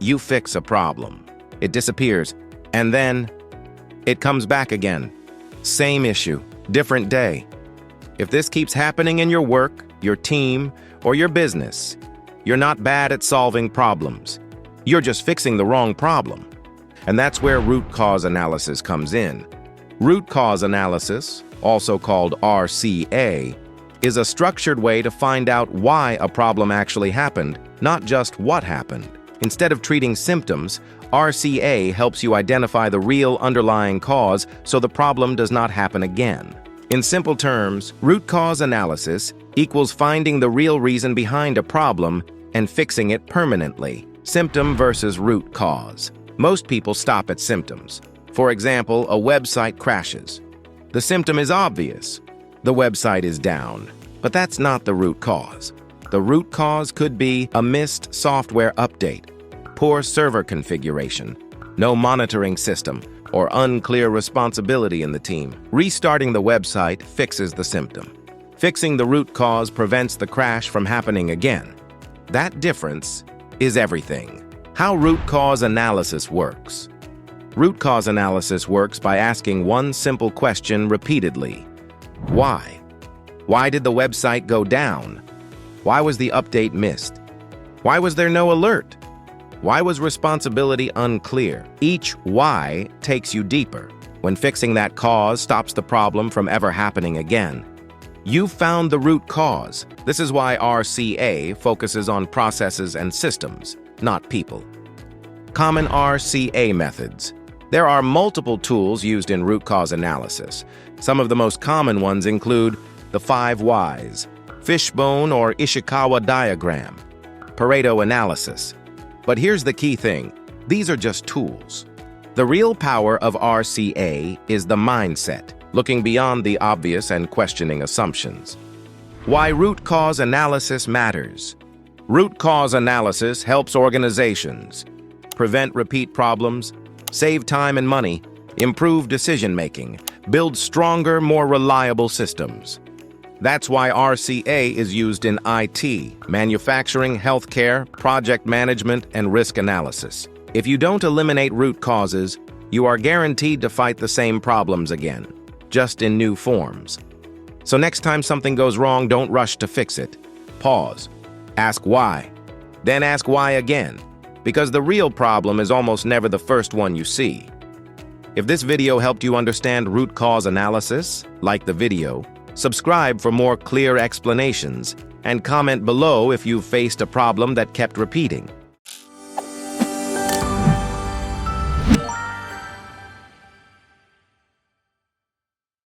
You fix a problem. It disappears, and then it comes back again. Same issue, different day. If this keeps happening in your work, your team, or your business, you're not bad at solving problems. You're just fixing the wrong problem. And that's where root cause analysis comes in. Root cause analysis, also called RCA, is a structured way to find out why a problem actually happened, not just what happened. Instead of treating symptoms, RCA helps you identify the real underlying cause so the problem does not happen again. In simple terms, root cause analysis equals finding the real reason behind a problem and fixing it permanently. Symptom versus root cause. Most people stop at symptoms. For example, a website crashes. The symptom is obvious. The website is down. But that's not the root cause. The root cause could be a missed software update, poor server configuration, no monitoring system, or unclear responsibility in the team. Restarting the website fixes the symptom. Fixing the root cause prevents the crash from happening again. That difference is everything. How root cause analysis works. Root cause analysis works by asking one simple question repeatedly. Why? Why did the website go down? Why was the update missed? Why was there no alert? Why was responsibility unclear? Each why takes you deeper. When fixing that cause stops the problem from ever happening again. You found the root cause. This is why RCA focuses on processes and systems, not people. Common RCA methods. There are multiple tools used in root cause analysis. Some of the most common ones include the 5 whys, fishbone or Ishikawa diagram, Pareto analysis. But here's the key thing. These are just tools. The real power of RCA is the mindset, looking beyond the obvious and questioning assumptions. Why root cause analysis matters. Root cause analysis helps organizations prevent repeat problems, save time and money, improve decision-making, build stronger, more reliable systems. That's why RCA is used in IT, manufacturing, healthcare, project management, and risk analysis. If you don't eliminate root causes, you are guaranteed to fight the same problems again, just in new forms. So next time something goes wrong, don't rush to fix it. Pause. Ask why. Then ask why again, because the real problem is almost never the first one you see. If this video helped you understand root cause analysis, like the video, subscribe for more clear explanations, and comment below if you've faced a problem that kept repeating.